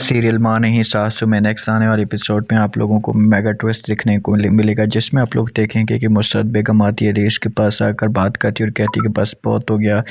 Serial ماں نہیں ساسو میں نیکسٹ آنے والے ایپیسوڈ میں آپ لوگوں کو میگا ٹویسٹ دیکھنے کو ملے گا، جس میں آپ لوگ دیکھیں گے کہ مسرت بیگم آتی ہے ریش کے پاس آ کر بات کرتی ہے اور کہتی ہے کہ بس بہت ہو گیا،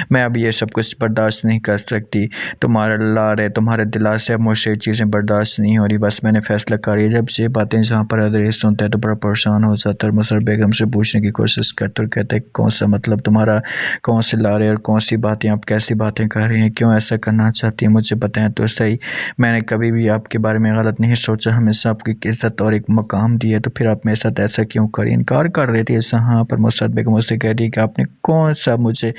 میں اب یہ سب کچھ برداشت نہیں کر سکتی، تمہارے لارے تمہارے دلا سے اب مجھ سے چیزیں برداشت نہیں ہو رہی، بس میں نے فیصلہ کر لیا۔ جب سے یہ باتیں جہاں پر ریش سنتا ہے تو بڑا پریشان ہو جاتا ہے اور مسرت بیگم سے پوچھنے کی کوشش کرتا ہے اور کہتا ہے کون سا مطلب تمہارا، کون سے لارے اور کون سی باتیں، آپ کیسی باتیں کر رہی ہیں، کیوں ایسا کرنا چاہتی ہیں، مجھے بتائیں تو صحیح، میں نے کبھی بھی آپ کے بارے میں غلط نہیں سوچا، ہمیشہ آپ کی عزت اور ایک مقام دی ہے، تو پھر آپ میرے ساتھ ایسا کیوں کری، انکار کر دیتی ہے۔ جہاں پر مسرت بیگم اس سے کہہ دی کہ آپ نے کون سا مجھے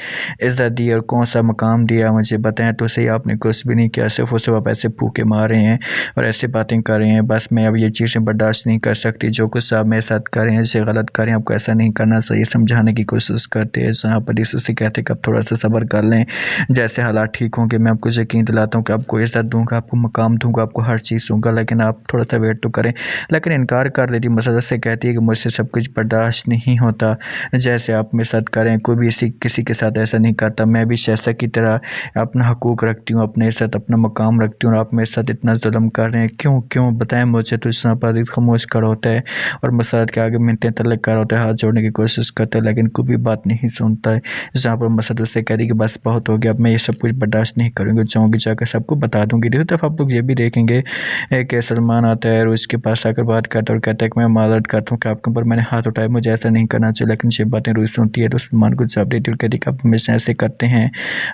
عزت دی اور کون سا مقام دیا، مجھے بتائیں تو صحیح، آپ نے کچھ بھی نہیں کیا، صرف اسے آپ ایسے پھوکے مار رہے ہیں اور ایسے باتیں کر رہے ہیں، بس میں اب یہ چیزیں برداشت نہیں کر سکتی، جو کچھ آپ میرے ساتھ کر رہے ہیں اسے غلط کر رہے ہیں، آپ کو ایسا نہیں کرنا چاہیے، سمجھانے کی کوشش کرتے ہیں۔ جہاں پر اس سے کہتے ہیں کہ آپ تھوڑا سا صبر کر لیں، جیسے حالات ٹھیک ہوں گے میں آپ کو یقین دلاتا ہوں کہ آپ کو عزت دوں گا، آپ کو مقام دوں گا، آپ کو ہر چیز دوں گا، لیکن آپ تھوڑا سا ویٹ تو کریں، لیکن انکار کر دیتی۔ مسرت سے کہتی ہے کہ مجھ سے سب کچھ برداشت نہیں ہوتا، جیسے آپ میرے ساتھ کریں، کوئی بھی کسی کے ساتھ ایسا نہیں کرتا، میں بھی شہزادی کی طرح اپنا حقوق رکھتی ہوں، اپنے ساتھ اپنا مقام رکھتی ہوں، اور آپ میرے ساتھ اتنا ظلم کر رہے ہیں، کیوں بتائیں مجھے، تو اس پر خاموش کر ہوتا ہے اور مسرت کے آگے منتیں تلک کر ہوتا ہے، ہاتھ جوڑنے کی کوشش کرتا ہے، لیکن کوئی بھی بات نہیں سنتا ہے۔ جہاں پر مسرت اس سے کہتی ہے کہ بس بہت ہو گیا، اب میں یہ سب کچھ برداشت نہیں کروں گی، جاؤں گی جا کر سب کو بتا دوں گی۔ دوسری طرف آپ لوگ یہ بھی دیکھیں گے کہ سلمان آتا ہے اور اس کے پاس آ کر بات کرتا ہے اور کہتا ہے کہ میں معذرت کرتا ہوں کہ آپ کے اوپر میں نے ہاتھ اٹھایا، مجھے ایسا نہیں کرنا چاہیے، لیکن یہ باتیں روز سنتی ہے تو سلمان کو جواب دیتی ہے اور کہتی ہے کہ آپ ہمیشہ ایسے کرتے ہیں،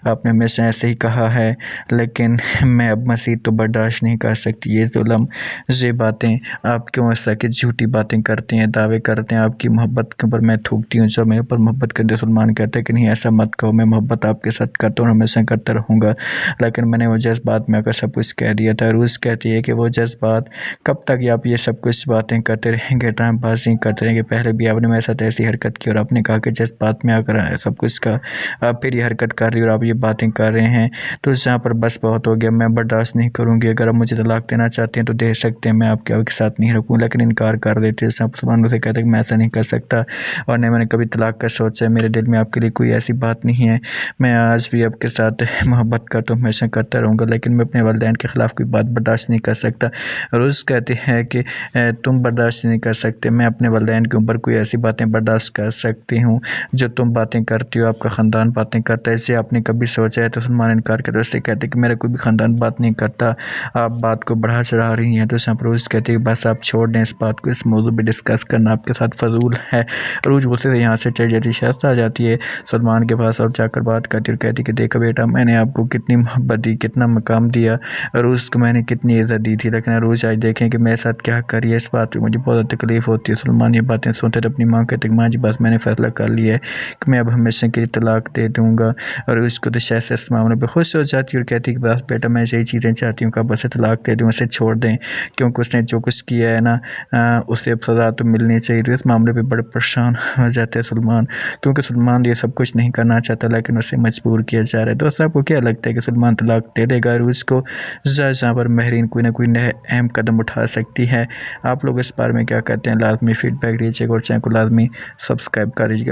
آپ نے ہمیشہ ایسے ہی کہا ہے، لیکن میں اب مزید تو برداشت نہیں کر سکتی، یہ ظلم، یہ باتیں، آپ کیوں ایسا کہ جھوٹی باتیں کرتے ہیں، دعوے کرتے ہیں، آپ کی محبت کے اوپر میں تھوکتی ہوں، جو میرے اوپر محبت کرتے ہیں۔ سلمان کہتا ہے کہ نہیں ایسا مت کہو، میں محبت آپ کے ساتھ کرتا ہوں اور ہمیشہ کرتا رہوں گا، لیکن میں نے وہ جذبات میں آ کر سب کچھ کہہ دیا تھا۔ روز کہتی ہے کہ وہ جذبات کب تک آپ یہ سب کچھ باتیں کرتے رہیں گے، ٹائم پاسنگ کرتے رہیں گے، پہلے بھی آپ نے میرے ساتھ ایسی حرکت کی اور آپ نے کہا کہ جذبات میں آ کر سب کچھ کا، آپ پھر یہ حرکت کر رہی اور آپ یہ باتیں کر رہے ہیں، تو جہاں پر بس بہت ہو گیا، میں برداشت نہیں کروں گی، اگر آپ مجھے طلاق دینا چاہتے ہیں تو دے سکتے ہیں، میں آپ کے ساتھ نہیں رکھوں، لیکن انکار کر دیتے ہیں۔ سلمان سے کہتے ہیں کہ میں ایسا نہیں کر سکتا اور نہیں میں نے کبھی طلاق کا سوچا ہے، میرے دل میں آپ کے لیے کوئی ایسی بات نہیں ہے، میں آج بھی آپ کے ساتھ محبت کرتا ہوں، ہمیشہ کرتا رہوں گا، لیکن میں اپنے والدین کے خلاف کوئی بات برداشت نہیں کر سکتا۔ روز کہتے ہیں کہ تم برداشت نہیں کر سکتے، میں اپنے والدین کے اوپر کوئی ایسی باتیں برداشت کر سکتی ہوں جو تم باتیں کرتی ہو، آپ کا خاندان باتیں کرتا ہے، اسے آپ نے کبھی سوچا ہے؟ تو سلمان انکار کرتے اس سے کہتے ہیں کہ میرا کوئی بھی خاندان بات نہیں کرتا، آپ بات کو بڑھا چڑھا رہی ہیں۔ تو روز کہتے ہیں کہ بس آپ چھوڑ دیں اس بات کو، اس موضوع پہ ڈسکس کرنا آپ کے ساتھ فضول ہے۔ روز غصے سے یہاں سے چلی جاتی ہے، شہزادی آ جاتی ہے سلمان کے پاس اور جا کر بات کرتی ہے اور کہتی ہے کہ دیکھو بیٹا، میں نے آپ کو کتنی محبت دی، کتنا مقام دیا، روز کو میں نے کتنی عزت دی تھی، لیکن روز آج دیکھیں کہ میرے ساتھ کیا کری ہے، اس بات پہ مجھے بہت تکلیف ہوتی ہے۔ سلمان یہ باتیں سنتے تو اپنی ماں کہتے ہیں کہ ماں جی بس میں نے فیصلہ کر لیا ہے کہ میں اب ہمیشہ کے لیے طلاق دے دوں گا، اور اس کو تو شہزادی اس معاملے پہ خوش ہو جاتی ہے اور کہتی ہے کہ بس بیٹا میں یہی چیزیں چاہتی ہوں کہ آپ اسے طلاق دے دوں، اسے چھوڑ دیں، کیونکہ اس نے جو کچھ کیا ہے نا اسے اب سزا تو ملنی چاہیے۔ تو اس معاملے پہ بڑے پریشان ہو جاتے ہیں سلمان، کیونکہ سلمان یہ سب کچھ نہیں کرنا چاہتا لیکن اسے مجبور کیا جا رہا ہے۔ دوستو آپ کو کیا لگتا ہے کہ سلمان طلاق دے دے گا روز کو، جہاں پر مہرین کوئی نہ کوئی اہم قدم اٹھا سکتی ہے؟ آپ لوگ اس بارے میں کیا کہتے ہیں؟ لازمی فیڈ بیک دیجیے گا اور چینل کو لازمی سبسکرائب کریے گا۔